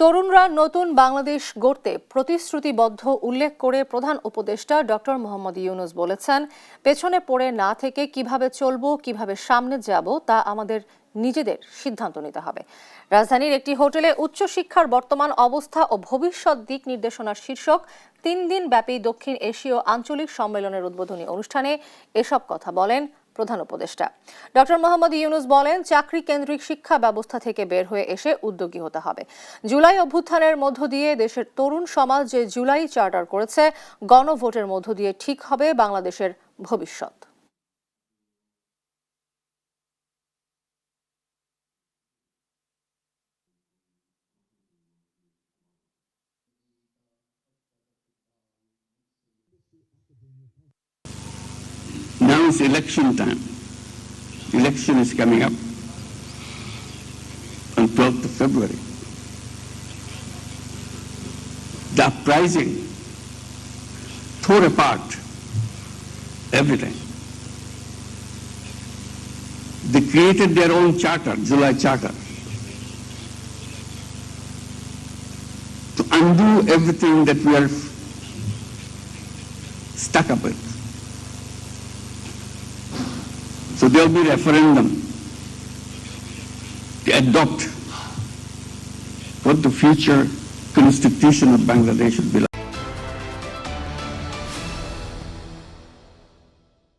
তরুণরা নতুন বাংলাদেশ গড়তে প্রতিশ্রুতিবদ্ধ উল্লেখ করে প্রধান উপদেষ্টা ডক্টর মোহাম্মদ ইউনূস বলেছেন, পেছনে পড়ে না থেকে কিভাবে চলবো, কিভাবে সামনে যাব তা আমাদের নিজেদের সিদ্ধান্ত নিতে হবে। রাজধানীর একটি হোটেলে উচ্চশিক্ষার বর্তমান অবস্থা ও ভবিষ্যৎ দিক নির্দেশনার শীর্ষক 3 দিন ব্যাপী দক্ষিণ এশীয় আঞ্চলিক সম্মেলনের উদ্বোধনী অনুষ্ঠানে এসব কথা বলেন প্রধান উপদেষ্টা। ডক্টর মোহাম্মদ ইউনূস বলেন, চাকরি কেন্দ্রিক শিক্ষা ব্যবস্থা থেকে বের হয়ে এসে উদ্যোগী হতে হবে। জুলাই অভ্যুত্থানের মধ্য দিয়ে দেশের তরুণ সমাজ যে জুলাই চার্টার করেছে, গণভোটের মধ্য দিয়ে ঠিক হবে বাংলাদেশের ভবিষ্যৎ। Now is election time. Election is coming up on 12th of February. The uprising tore apart everything. They created their own charter, July Charter, to undo everything that we are stuck up with. So there will be referendum to adopt what the future constitution of Bangladesh should be like.